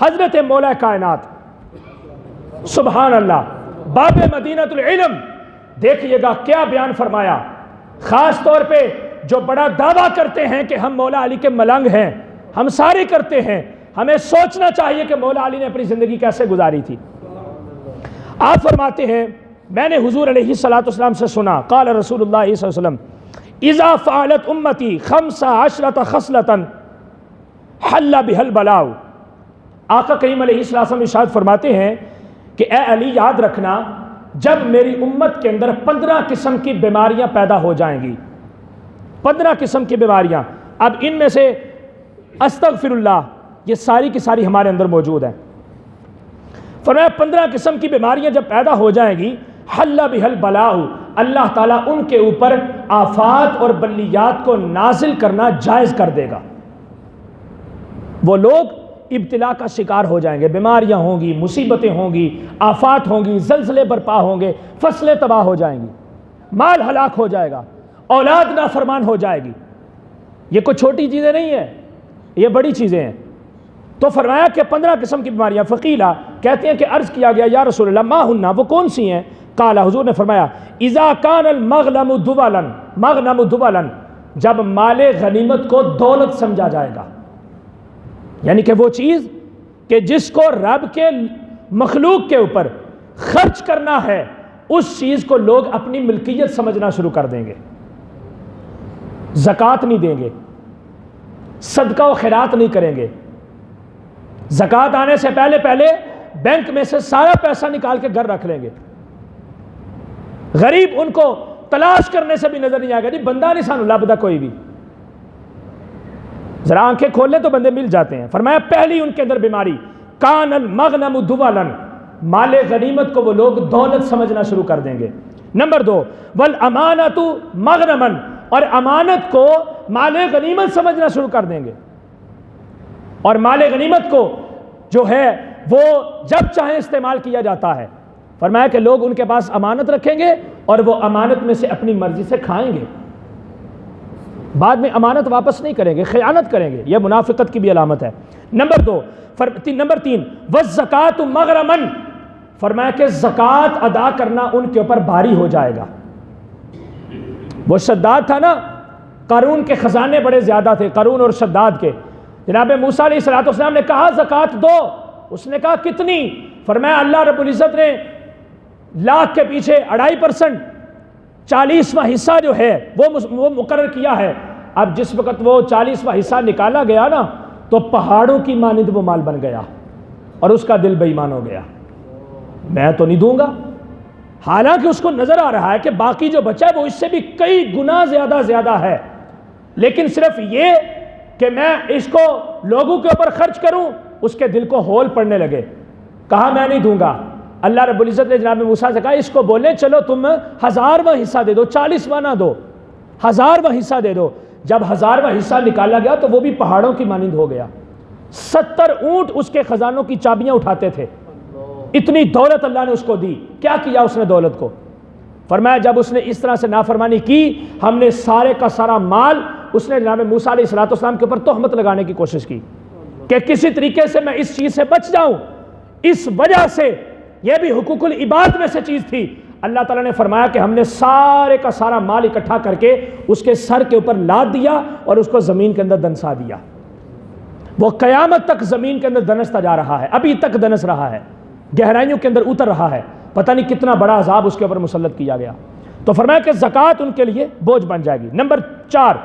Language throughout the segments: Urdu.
حضرت مولا کائنات سبحان اللہ باب مدینۃ العلم دیکھیے گا کیا بیان فرمایا، خاص طور پہ جو بڑا دعویٰ کرتے ہیں کہ ہم مولا علی کے ملنگ ہیں، ہم سارے کرتے ہیں، ہمیں سوچنا چاہیے کہ مولا علی نے اپنی زندگی کیسے گزاری تھی۔ آپ فرماتے ہیں میں نے حضور علیہ الصلوۃ والسلام سے سنا، قال رسول اللہ صلی اللہ علیہ وسلم اذا فعلت امتی 15 خصلۃ حل بها البلاء۔ آقا کریم علیہ السلام ارشاد فرماتے ہیں کہ اے علی یاد رکھنا، جب میری امت کے اندر 15 قسم کی بیماریاں پیدا ہو جائیں گی، 15 قسم کی بیماریاں، اب ان میں سے استغفر اللہ یہ ساری کی ساری ہمارے اندر موجود ہیں۔ فرمایا 15 قسم کی بیماریاں جب پیدا ہو جائیں گی، حل بها البلاء، اللہ تعالیٰ ان کے اوپر آفات اور بلیات کو نازل کرنا جائز کر دے گا۔ وہ لوگ ابتلا کا شکار ہو جائیں گے، بیماریاں ہوں گی، مصیبتیں ہوں گی، آفات ہوں گی، زلزلے برپا ہوں گے، فصلیں تباہ ہو جائیں گی، مال ہلاک ہو جائے گا، اولاد نافرمان ہو جائے گی۔ یہ کوئی چھوٹی چیزیں نہیں ہیں، یہ بڑی چیزیں ہیں۔ تو فرمایا کہ 15 قسم کی بیماریاں، فقیلا کہتے ہیں کہ عرض کیا گیا یا رسول اللہ ما ہن، وہ کون سی ہیں؟ قال حضور نے فرمایا اذا کان المغنم دبلا، جب مال غنیمت کو دولت سمجھا جائے گا، یعنی کہ وہ چیز کہ جس کو رب کے مخلوق کے اوپر خرچ کرنا ہے، اس چیز کو لوگ اپنی ملکیت سمجھنا شروع کر دیں گے، زکوٰۃ نہیں دیں گے، صدقہ و خیرات نہیں کریں گے، زکوٰۃ آنے سے پہلے بینک میں سے سارا پیسہ نکال کے گھر رکھ لیں گے، غریب ان کو تلاش کرنے سے بھی نظر نہیں آئے گا، نہیں بندہ نہیں سانو لبدا کوئی بھی، ذرا آنکھیں کھول لیں تو بندے مل جاتے ہیں۔ فرمایا پہلی ان کے اندر بیماری کان المغنم دبلا، مال غنیمت کو وہ لوگ دولت سمجھنا شروع کر دیں گے۔ نمبر 2 والامانۃ مغنما، اور امانت کو مال غنیمت سمجھنا شروع کر دیں گے، اور مال غنیمت کو جو ہے وہ جب چاہیں استعمال کیا جاتا ہے۔ فرمایا کہ لوگ ان کے پاس امانت رکھیں گے اور وہ امانت میں سے اپنی مرضی سے کھائیں گے، بعد میں امانت واپس نہیں کریں گے، خیانت کریں گے، یہ منافقت کی بھی علامت ہے۔ نمبر 3 والزکاۃ مغرما، فرمایا کہ زکوٰۃ ادا کرنا ان کے اوپر بھاری ہو جائے گا۔ وہ شداد تھا نا، قارون کے خزانے بڑے زیادہ تھے، قارون اور شداد کے۔ جناب موسیٰ علیہ السلام نے کہا زکوٰۃ دو، اس نے کہا کتنی؟ فرمایا اللہ رب العزت نے لاکھ کے پیچھے 2.5%، 40واں حصہ جو ہے وہ مقرر کیا ہے۔ اب جس وقت وہ 40واں حصہ نکالا گیا نا تو پہاڑوں کی مانند وہ مال بن گیا اور اس کا دل بے ایمان ہو گیا، میں تو نہیں دوں گا، حالانکہ اس کو نظر آ رہا ہے کہ باقی جو بچا ہے وہ اس سے بھی کئی گنا زیادہ ہے، لیکن صرف یہ کہ میں اس کو لوگوں کے اوپر خرچ کروں، اس کے دل کو ہول پڑنے لگے، کہا میں نہیں دوں گا۔ اللہ رب العزت نے جناب موسیٰ سے کہا اس کو بولیں چلو تم 1000واں حصہ دے دو، 40واں نہ دو، 1000واں حصہ دے دو۔ جب 1000واں حصہ نکالا گیا تو وہ بھی پہاڑوں کی مانند ہو گیا، 70 اونٹ اس کے خزانوں کی چابیاں اٹھاتے تھے، اتنی دولت اللہ نے اس کو دی۔ کیا کیا اس نے دولت کو؟ فرمایا جب اس نے اس طرح سے نافرمانی کی، ہم نے سارے کا سارا مال، اس نے جناب موسیٰ علیہ السلام کے اوپر تہمت لگانے کی کوشش کی کہ کسی طریقے سے میں اس چیز سے بچ جاؤں، اس وجہ سے یہ بھی حقوق العباد میں سے چیز تھی۔ اللہ تعالیٰ نے فرمایا کہ ہم نے سارے کا سارا مال اکٹھا کر کے اس کے سر کے اوپر لاد دیا اور اس کو زمین کے اندر دنسا دیا۔ وہ قیامت تک زمین کے اندر دنستا جا رہا ہے، ابھی تک دنس رہا ہے، گہرائیوں کے اندر اتر رہا ہے، پتہ نہیں کتنا بڑا عذاب اس کے اوپر مسلط کیا گیا۔ تو فرمایا کہ زکوٰۃ ان کے لیے بوجھ بن جائے گی۔ نمبر 4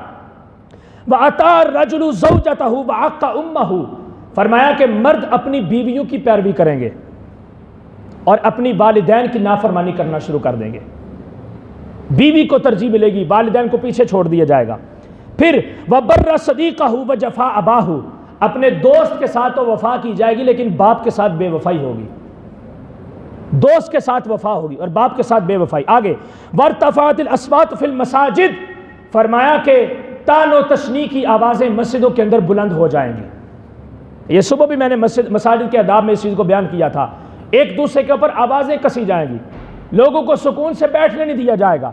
وَأَطَاعَ الرَّجُلُ زَوْجَتَهُ وَعَقَّ أُمَّهُ، فرمایا کہ مرد اپنی بیویوں کی پیروی کریں گے اور اپنی والدین کی نافرمانی کرنا شروع کر دیں گے، بیوی کو ترجیح ملے گی، والدین کو پیچھے چھوڑ دیا جائے گا۔ پھر وَبَرَّ صَدِيقَهُ وَجَفَا أَبَاهُ، اپنے دوست کے ساتھ تو وفا کی جائے گی لیکن باپ کے ساتھ بے وفائی ہوگی، دوست کے ساتھ وفا ہوگی اور باپ کے ساتھ بے وفائی۔ آگے وَارْتَفَعَتِ الْأَصْوَاتُ فِي الْمَسَاجِدِ، فرمایا کہ تان و تشنیع کی آوازیں مسجدوں کے اندر بلند ہو جائیں گی۔ یہ صبح بھی میں نے مساجد کے آداب میں اس چیز کو بیان کیا تھا، ایک دوسرے کے اوپر آوازیں کسی جائیں گی، لوگوں کو سکون سے بیٹھنے نہیں دیا جائے گا،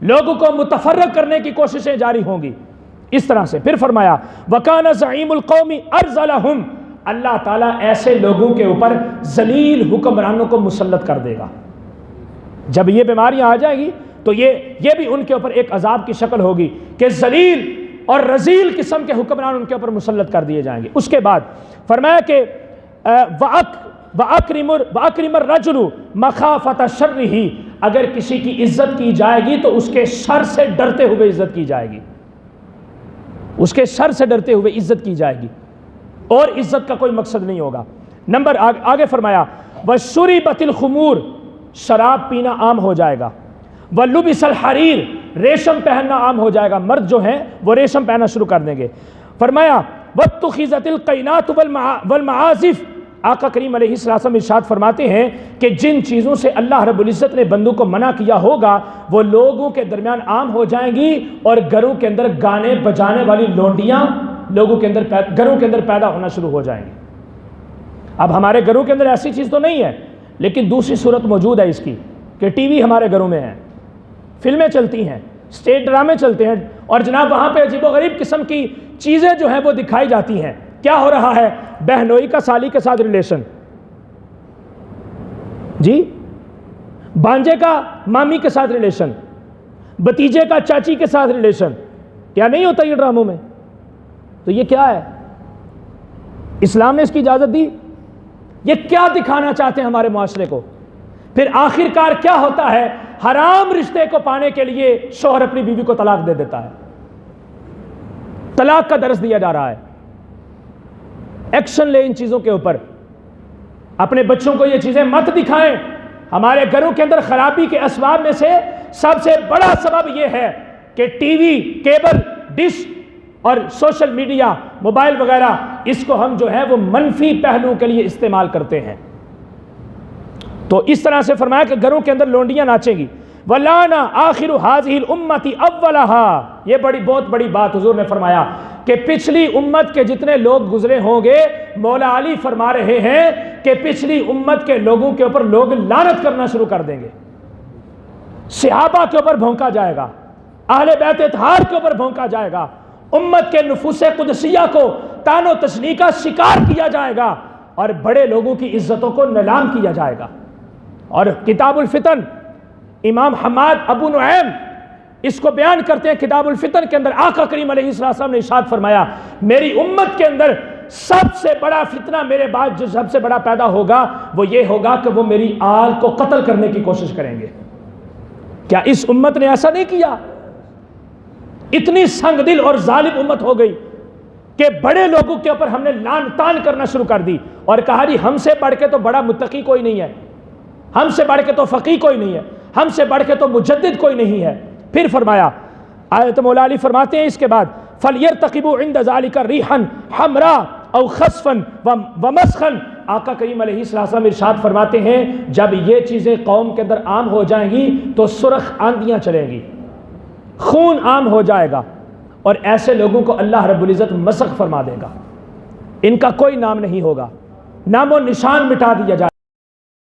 لوگوں کو متفرق کرنے کی کوششیں جاری ہوں گی اس طرح سے۔ پھر فرمایا وَكَانَ زَعِيمُ الْقَوْمِ أَرْذَلَهُمْ، اللہ تعالیٰ ایسے لوگوں کے اوپر ذلیل حکمرانوں کو مسلط کر دے گا. جب یہ بیماریاں آ جائیں گی تو یہ بھی ان کے اوپر ایک عذاب کی شکل ہوگی کہ ذلیل اور رذیل قسم کے حکمران ان کے اوپر مسلط کر دیے جائیں گے. اس کے بعد فرمایا کہ وَأَكْرِمَ الرَّجُلُ مَخَافَةَ شَرِّهِ، اگر کسی کی عزت کی جائے گی تو اس کے شر سے ڈرتے ہوئے عزت کی جائے گی، اس کے شر سے ڈرتے ہوئے عزت کی جائے گی، اور عزت کا کوئی مقصد نہیں ہوگا. نمبر آگے فرمایا وَشُرِبَتِ الْخُمُورِ، شراب پینا عام ہو جائے گا. وَلُبِسَ الْحَرِيرِ، ریشم پہننا عام ہو جائے گا، مرد جو ہیں وہ ریشم پہننا شروع کر دیں گے. فرمایا وَاتُّخِذَتِ الْقَيْنَاتُ وَالْمَعَازِفُ، آقا کریم علیہ السلام ارشاد فرماتے ہیں کہ جن چیزوں سے اللہ رب العزت نے بندوں کو منع کیا ہوگا وہ لوگوں کے درمیان عام ہو جائیں گی، اور گھروں کے اندر گانے بجانے والی لونڈیاں گھروں کے اندر پیدا ہونا شروع ہو جائیں گی. اب ہمارے گھروں کے اندر ایسی چیز تو نہیں ہے، لیکن دوسری صورت موجود ہے اس کی کہ ٹی وی ہمارے گھروں میں ہیں، فلمیں چلتی ہیں، اسٹیج ڈرامے چلتے ہیں، اور جناب وہاں پہ عجیب و غریب قسم کی چیزیں جو ہیں وہ دکھائی جاتی ہیں. کیا ہو رہا ہے؟ بہنوئی کا سالی کے ساتھ ریلیشن، جی، بانجے کا مامی کے ساتھ ریلیشن، بتیجے کا چاچی کے ساتھ ریلیشن. کیا نہیں ہوتا یہ ڈراموں میں؟ تو یہ کیا ہے؟ اسلام نے اس کی اجازت دی؟ یہ کیا دکھانا چاہتے ہیں ہمارے معاشرے کو؟ پھر آخر کار کیا ہوتا ہے؟ حرام رشتے کو پانے کے لیے شوہر اپنی بیوی کو طلاق دے دیتا ہے. طلاق کا درس دیا جا رہا ہے. ایکشن لے ان چیزوں کے اوپر. اپنے بچوں کو یہ چیزیں مت دکھائیں. ہمارے گھروں کے اندر خرابی کے اسباب میں سے سب سے بڑا سبب یہ ہے کہ ٹی وی، کیبل ڈش اور سوشل میڈیا، موبائل وغیرہ، اس کو ہم جو ہے وہ منفی پہلوؤں کے لیے استعمال کرتے ہیں. تو اس طرح سے فرمایا کہ گھروں کے اندر لونڈیاں ناچیں گی. وَلَانَ آخِرُ هَذِهِ الْأُمَّةِ أَوَّلَهَا، یہ بہت بڑی بات حضور نے فرمایا کہ پچھلی امت کے جتنے لوگ گزرے ہوں گے، مولا علی فرما رہے ہیں کہ پچھلی امت کے لوگوں کے اوپر لوگ لعنت کرنا شروع کر دیں گے. صحابہ کے اوپر بھونکا جائے گا، اہل بیت اطہار کے اوپر بھونکا جائے گا، امت کے نفوس قدسیہ کو طعن و تشنیع کا شکار کیا جائے گا، اور بڑے لوگوں کی عزتوں کو نیلام کیا جائے گا. اور کتاب الفتن، امام حماد ابو نعیم اس کو بیان کرتے ہیں کتاب الفتن کے اندر. آقا کریم علیہ السلام نے ارشاد فرمایا میری امت کے اندر سب سے بڑا فتنہ میرے بعد جو سب سے بڑا پیدا ہوگا وہ یہ ہوگا کہ وہ میری آل کو قتل کرنے کی کوشش کریں گے. کیا اس امت نے ایسا نہیں کیا؟ اتنی سنگ دل اور ظالم امت ہو گئی کہ بڑے لوگوں کے اوپر ہم نے لان تان کرنا شروع کر دی، اور کہا جی ہم سے بڑھ کے تو بڑا متقی کوئی نہیں ہے، ہم سے بڑھ کے تو فقیہ کوئی نہیں ہے، ہم سے بڑھ کے تو مجدد کوئی نہیں ہے. پھر فرمایا، آیت مولا علی فرماتے ہیں اس کے بعد فَلْيَرْتَقِبُوا عِنْدَ ذَلِكَ رِيحًا حَمْرَاءَ أَوْ خَصْفًا وَمَسْخًا. آقا کریم علیہ السلام ارشاد فرماتے ہیں جب یہ چیزیں قوم کے اندر عام ہو جائیں گی تو سرخ آندیاں چلیں گی، خون عام ہو جائے گا، اور ایسے لوگوں کو اللہ رب العزت مسخ فرما دے گا. ان کا کوئی نام نہیں ہوگا، نام و نشان مٹا دیا جائے